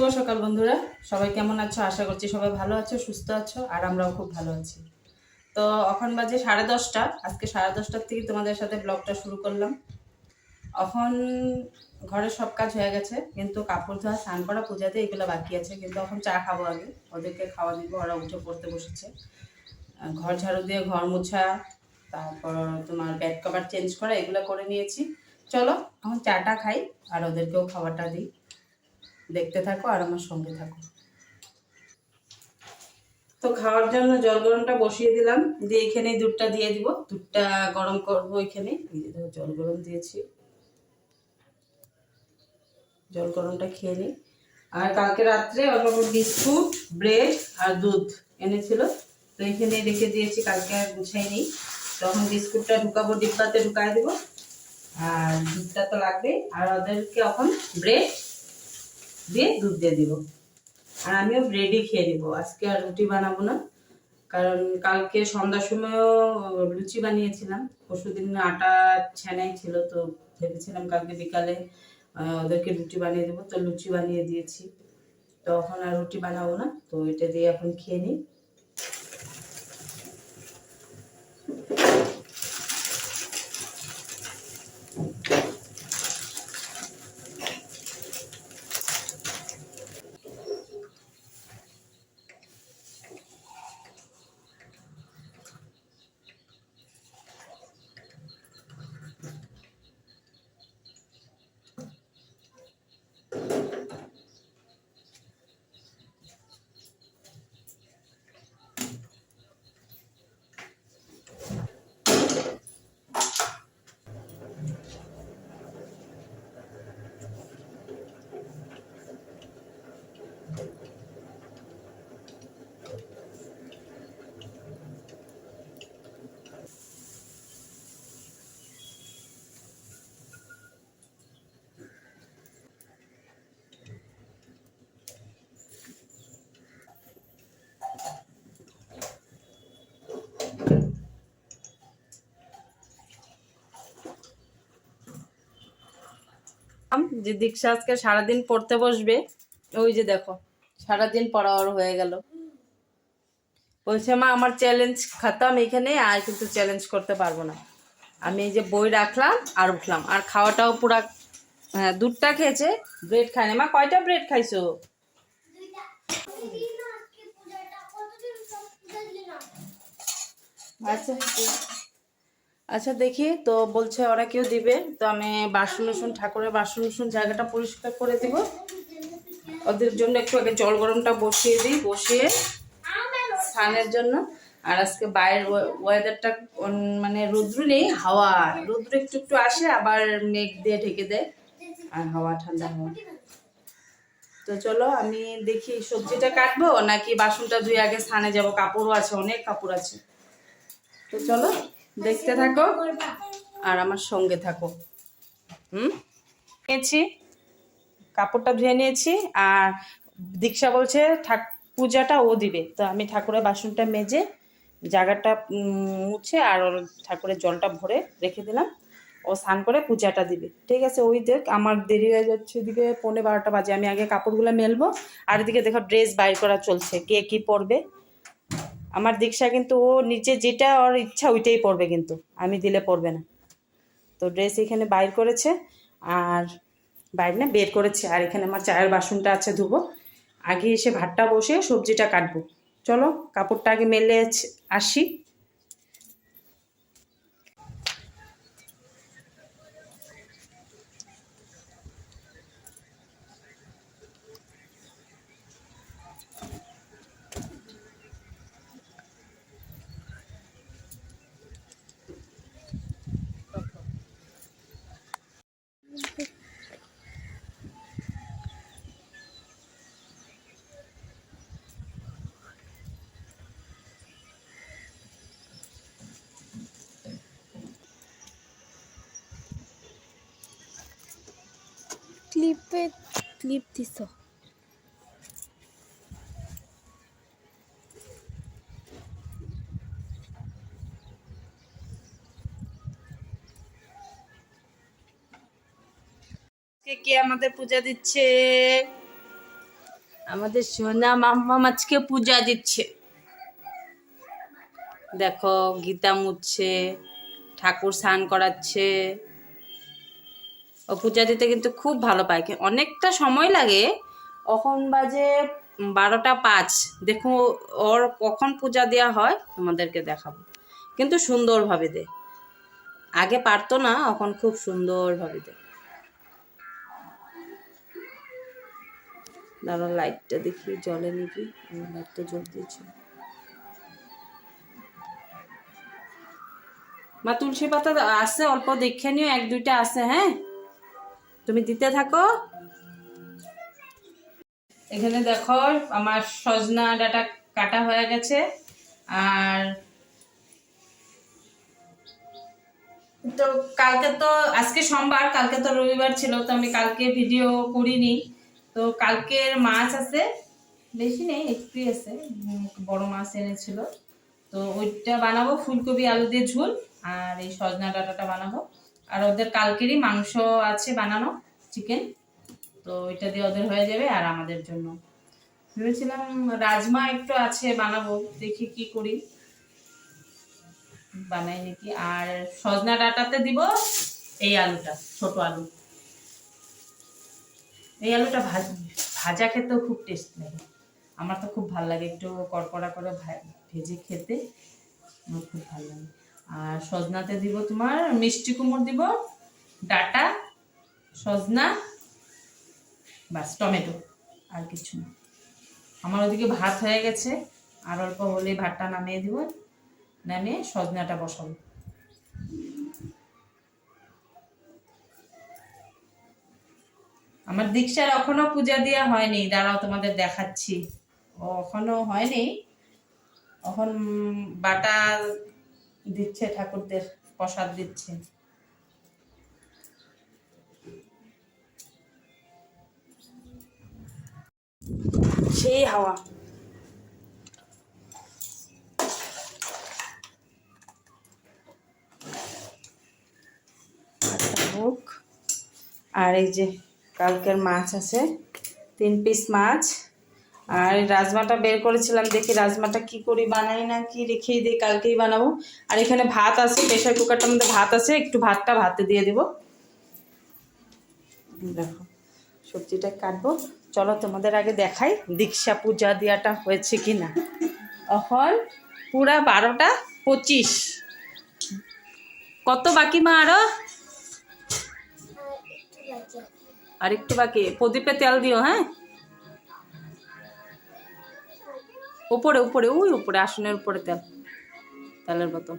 শুভ সকাল বন্ধুরা, সবাই কেমন আছো? আশা করছি সবাই ভালো আছো, সুস্থ আছো, আর আমরাও খুব ভালো আছি। তো এখন বাজে 10:30। আজকে 10:30টার থেকে তোমাদের সাথে ব্লগটা শুরু করলাম। এখন ঘরের সব কাজ হয়ে গেছে, কিন্তু কাপড় ধোয়া, স্নান করা, পূজাতে এগুলো বাকি আছে। কিন্তু এখন চা খাবো আগে, ওদেরকে খাওয়া দিব, ওরা উঠে পড়তে বসেছে। ঘর ঝাড়ু দিয়ে ঘর মোছা, তারপর তোমার বেড কভার চেঞ্জ করা, এগুলো করে নিয়েছি। চলো এখন চাটা খাই আর ওদেরকেও খাবারটা দিই। দেখতে থাকো আর আমার সঙ্গে থাকো। তো খাওয়ার জন্য জল গরমটা বসিয়ে দিলাম, দিয়ে এখানে দুধটা দিয়ে দিব। দুধটা গরম করবো এখানে। জল গরম দিয়েছি, জল গরমটা খেয়ে নিই। আর কালকে রাত্রে অল্প বিস্কুট, ব্রেড আর দুধ এনেছিল, তো এখানে রেখে দিয়েছি, কালকে আর গুছাই নিই। তখন বিস্কুটটা ঢুকাবো, ডিব্বাতে ঢুকাই দেবো, আর দুধটা তো লাগবে। আর ওদেরকে এখন ব্রেড দিয়ে দুধ দিয়ে দিব, আর আমিও ব্রেডই খেয়ে নিবো। আজকে আর রুটি বানাবো না, কারণ কালকে সন্ধ্যার সময়ও লুচি বানিয়েছিলাম। পরশুদিন আটা ছানাই ছিল, তো ভেবেছিলাম কালকে বিকালে ওদেরকে রুটি বানিয়ে দেবো, তো লুচি বানিয়ে দিয়েছি। তো এখন আর রুটি বানাবো না, তো এটা দিয়ে এখন খেয়ে নিই। যে দীক্ষা আজকে সারাদিন পড়তে বসবে, ওই যে দেখো সারাদিন পড়া ওর হয়ে গেল। বলছে মা আমার চ্যালেঞ্জ খতম, এখানে আর কিন্তু চ্যালেঞ্জ করতে পারবো না। আমি এই যে বই রাখলাম আর উঠলাম, আর খাওয়াটাও পুরা। হ্যাঁ, দুধটা খেয়েছে, ব্রেড খায় না। মা কয়টা ব্রেড খাইছো? আচ্ছা আচ্ছা, দেখি তো। বলছে ওরা কেউ দিবে, তো আমি বাসন ঠাকুরের বাসন জায়গাটা পরিষ্কার করে দিব। ওদের জন্য একটু আগে জল গরমটা বসিয়ে দিই, বসিয়ে স্নানের জন্য। আর আজকে বাইরের ওয়েদারটা মানে রৌদ্র নেই, হাওয়া। রৌদ্র একটু একটু আসে, আবার মেঘ দিয়ে ঢেকে দেয়, আর হাওয়া, ঠান্ডা হাওয়া। তো চলো আমি দেখি সবজিটা কাটবো নাকি বাসনটা ধুয়ে আগে স্নানে যাব। কাপড়ও আছে, অনেক কাপড় আছে। তো চলো দেখতে থাকো আর আমার সঙ্গে থাকো। নিয়েছি, কাপড়টা ধুয়ে নিয়েছি। আর দীক্ষা বলছে পূজাটা ও দিবে, তো আমি ঠাকুরের বাসনটা মেজে জায়গাটা মুছে আর ওর ঠাকুরের জলটা ভরে রেখে দিলাম। ও স্নান করে পূজাটা দিবে, ঠিক আছে? ওই দেখ আমার দেরি হয়ে যাচ্ছে, এদিকে 11:30 বাজে। আমি আগে কাপড়গুলো মেলবো, আর এদিকে দেখো ড্রেস বাইর করা চলছে, কে কি পরবে। আমার দীক্ষা কিন্তু ও নিজে যেটা ওর ইচ্ছা ওইটাই পরবে, কিন্তু আমি দিলে পরবে না। তো ড্রেস এখানে বাইর করেছে, আর বাইরে না বের করেছে। আর এখানে আমার চায়ের বাসনটা আছে, ধুবো। আগে এসে ভাতটা বসে সবজিটা কাটবো। চলো কাপড়টা আগে মেলে আসি। ক্লিপ দিছ। কে কে আমাদের পূজা দিচ্ছে? আমাদের সোনা মাম্মা আজকে পূজা দিচ্ছে। দেখো গীতা মুছছে, ঠাকুর স্নান করাচ্ছে। ও পূজা দিতে কিন্তু খুব ভালো পায়, অনেকটা সময় লাগে। এখন বাজে 12টা 5। দেখো ওর কখন পূজা দেওয়া হয় তোমাদেরকে দেখাবো, কিন্তু সুন্দরভাবে দে। আগে পারতো না, এখন খুব সুন্দরভাবে দে। দাঁড়া লাইটটা দেখি জ্বলে নাকি। লাইটটা জ্বলতেছে। মা তুলসী পাতা আছে অল্প, দেখে নিও, 1-2টা আছে। হ্যাঁ, তুমি দিতে থাকো। এখানে দেখো আমার সজনা ডাঁটা কাটা হয়ে গেছে। আর তো কালকে তো, আজকে সোমবার, কালকে তো রবিবার ছিল, তো আমি কালকে ভিডিও করিনি। তো কালকের মাছ আছে, বেশি নেই, একটু আছে, বড় মাছ এনেছিল। তো ওইটা বানাবো, ফুলকপি আলু দিয়ে ঝোল। আর এই সজনা ডাঁটাটা বানাবো। আর ওদের কালকেরই মাংস আছে বানানো, চিকেন। তো ওইটা দিয়ে ওদের হয়ে যাবে। আর আমাদের জন্য ভেবেছিলাম রাজমা একটু আছে, বানাবো, দেখি কি করি, বানাই নাকি। আর সজনা ডাঁটাতে দিব এই আলুটা, ছোট আলু। এই আলুটা ভাজা খেতেও খুব টেস্ট লাগে। আমার তো খুব ভালো লাগে, একটু কড়কড়া করে ভেজে খেতে আমার খুব ভালো লাগে। আর সজনাতে দিব তোমার মিষ্টি কুমড় দিব, ডাঁটা, সজনা, বাস, টমেটো, আর কিছু না। আমার ওদিকে ভাত হয়ে গেছে, আর অল্প হলে ভাতটা নামিয়ে দিব, নামিয়ে সজনাটা বসাবো। আমার দীক্ষার এখনো পূজা দেওয়া হয়নি, দাঁড়াও তোমাদের দেখাচ্ছি। ও এখনো হয়নি, এখন বাটা দিচ্ছে, ঠাকুরদের প্রসাদ দিচ্ছে। সেই হাওয়া। হোক। আর এই যে কালকের মাছ আছে, 3 পিস মাছ। আর রাজমাটা বের করেছিলাম, দেখি রাজমাটা কি করি, বানাই না কি রেখেই দিই, কালকেই বানাবো। আর এখানে ভাত আছে, প্রেশার কুকারটার মধ্যে ভাত আছে, একটু ভাতটা ভাতে দিয়ে দিব। দেখো সবজিটা কাটবো। চলো তোমাদের আগে দেখাই দীক্ষা পূজা দেওয়াটা হয়েছে কি না। এখন পুরা 12টা 25। কত বাকি মা? আর একটু বাকি। প্রদীপে তেল দিও। হ্যাঁ, উপরে উপরে, ওই উপরে আসনের উপরে তেলের বোতল।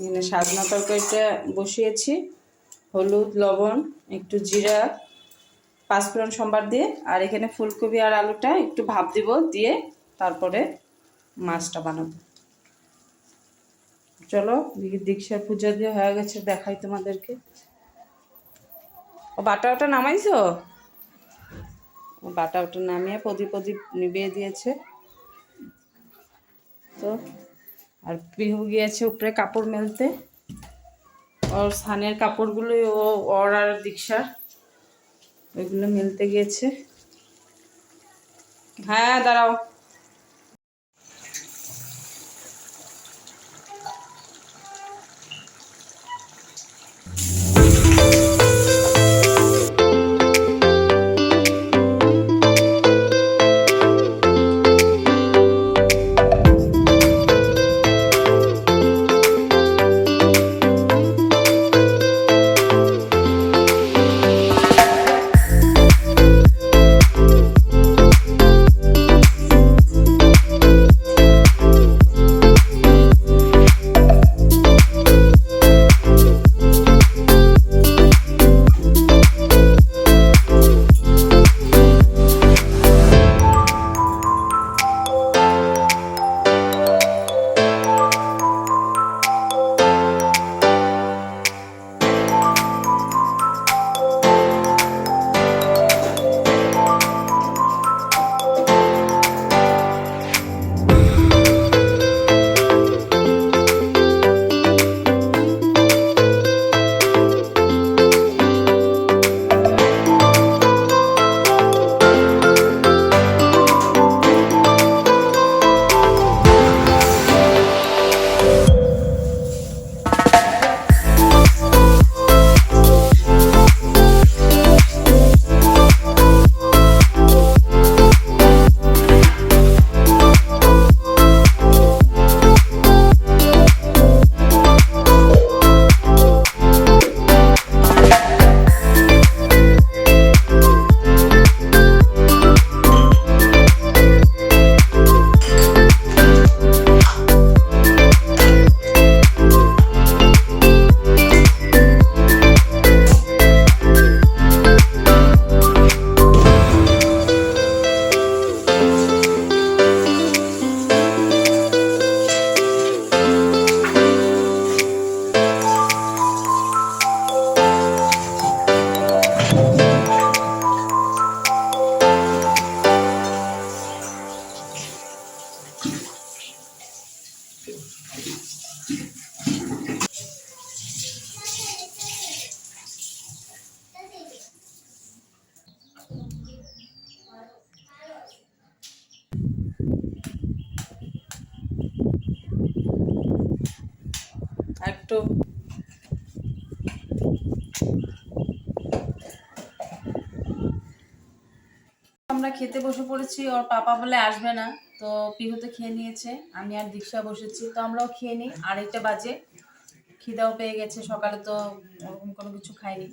এখানে সাজনা তরকারিটা বসিয়েছি, হলুদ, লবণ, একটু জিরা, 5 ফোড়ন সম্বার দিয়ে। আর এখানে ফুলকপি আর আলুটা একটু ভাপ দিব, দিয়ে তারপরে মাছটা বানাবো। চলো দীক্ষার পূজা দিয়ে হয়ে গেছে, দেখাই তোমাদেরকে। ও বাটা ওটা নামাইছো? ও বাটা ওটা নামিয়ে প্রদীপ নিভিয়ে দিয়েছে। তো আর পিহু গিয়েছে উপরে কাপড় মেলতে, ওর স্থানের কাপড়গুলো ওর আর দীক্ষার ওইগুলো মেলতে গিয়েছে। হ্যাঁ দাঁড়াও। একটু আমরা খেতে বসে পড়েছি। ওর পাপা বলে আসবে না, তো পিহু তো খেয়ে নিয়েছে, আমি আর দীক্ষা বসেছি। তো আমরাও খেয়ে নিই, 2:30 বাজে। খিদাও পেয়ে গেছে, সকালে তো ওরকম কোনো কিছু খাইনি।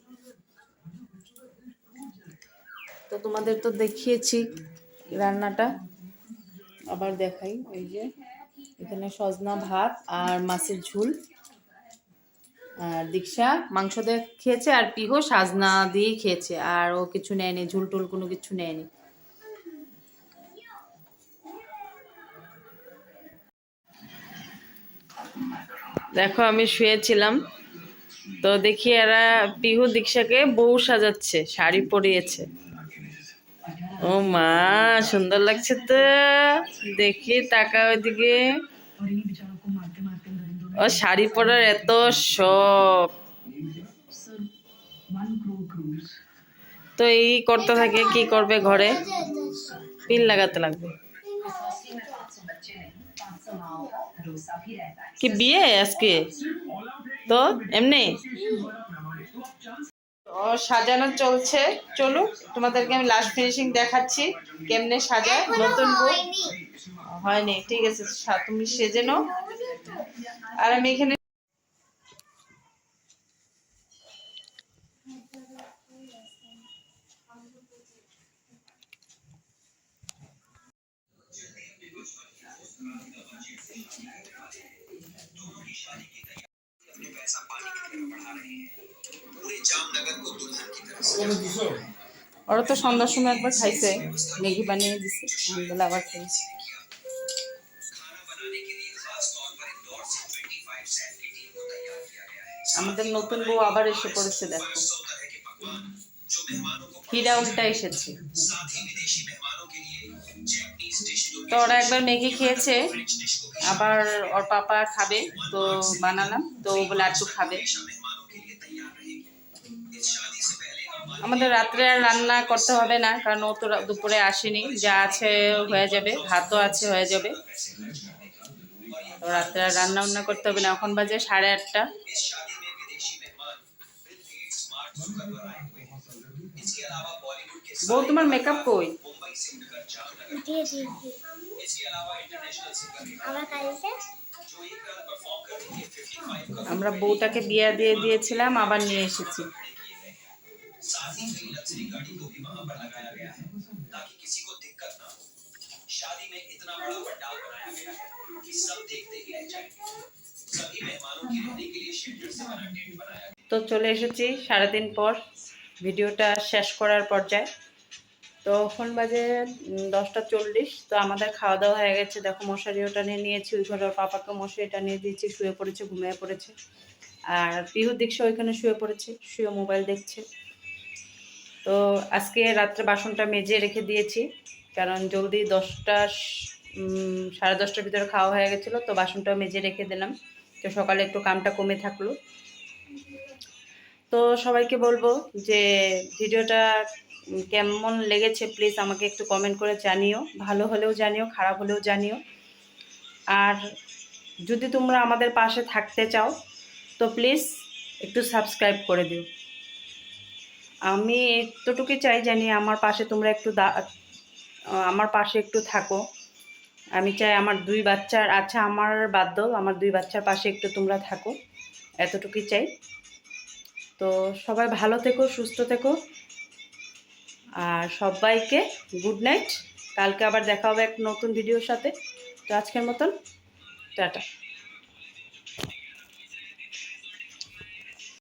তো তোমাদের তো দেখিয়েছি রান্নাটা, আবার দেখাই। ওই যে এখানে সজনা ভাত আর মাছের ঝোল, আর দীক্ষা মাংস দিয়ে খেয়েছে, আর পিহু সাজনা দিয়েই খেয়েছে, আর ও কিছু নেয়নি, ঝুল টুল কোনো কিছু নেয়নি। দেখো আমি শুয়েছিলাম, তো দেখি এরা পিহু দীক্ষাকে বউ সাজাচ্ছে, শাড়ি পরিয়েছে। ও মা, সুন্দর লাগছে তো, দেখি তাকা ওইদিকে। ও শাড়ি পরার এত শখ, তো এই করতে থাকে, কি করবে ঘরে, পিন লাগাতে লাগবে। কি বিয়ে আজকে? তো এমনি ও সাজানো চলছে। চলো তোমাদেরকে আমি লাস্ট ফিনিশিং দেখাচ্ছি কেমনে সাজায় নতুন বউ। হয়নি, ঠিক আছে, তুমি সেজে নাও, আর আমি এখানে ওরা তো সন্ধ্যার সময় একবার খাইছে, ম্যাগি বানিয়ে দিছে, বলে আবার খাইছে। আমাদের নতুন বউ আবার এসে পড়েছে, দেখো হীরা উল্টা এসেছে। তো ওরা একবার ম্যাগি খেয়েছে, আবার ওর পাপা খাবে, তো বানালাম, তো বলে একটু খাবে। আমাদের রাত্রে আর রান্না করতে হবে না, কারণ ও তো দুপুরে আসেনি, যা আছে হয়ে যাবে, ভাতও আছে হয়ে যাবে, তো রাত্রে আর রান্না বান্না করতে হবে না। এখন বাজে 8:30। বউ তোমার মেকআপ কই? আমরা বউটাকে বিয়ে দিয়ে দিয়েছিলাম, আবার নিয়ে এসেছি। তো চলে এসেছি 3:30 পর, ভিডিওটা শেষ করার পর্যায়ে। তো এখন বাজে 10:40। তো আমাদের খাওয়া দাওয়া হয়ে গেছে। দেখো মশারিও টানিয়ে নিয়েছি, ওই ঘরে ওর পাপাকে মশারি টানিয়ে দিয়েছি, শুয়ে পড়েছে, ঘুমিয়ে পড়েছে। আর পিহু দীক্ষা ওইখানে শুয়ে পড়েছে, শুয়ে মোবাইল দেখছে। তো আজকে রাত্রে বাসনটা মেজে রেখে দিয়েছি, কারণ জলদি 10:30 ভিতরে খাওয়া হয়ে গেছিলো, তো বাসনটাও মেজে রেখে দিলাম, তো সকালে একটু কামটা কমে থাকলো। তো সবাইকে বলবো যে ভিডিওটা কেমন লেগেছে প্লিজ আমাকে একটু কমেন্ট করে জানিও, ভালো হলেও জানিও, খারাপ হলেও জানিও। আর যদি তোমরা আমাদের পাশে থাকতে চাও তো প্লিজ একটু সাবস্ক্রাইব করে দিও। আমি এতটুকুই চাই, জানি আমার পাশে তোমরা একটু আমার পাশে একটু থাকো। আমি চাই আমার 2 বাচ্চার, আচ্ছা আমার বাদ দাও, আমার 2 বাচ্চার পাশে একটু তোমরা থাকো, এতটুকুই চাই। তো সবাই ভালো থেকো, সুস্থ থেকো, আর সবাইকে গুড নাইট। কালকে আবার দেখা হবে এক নতুন ভিডিওর সাথে। তো আজকের মতন টাটা।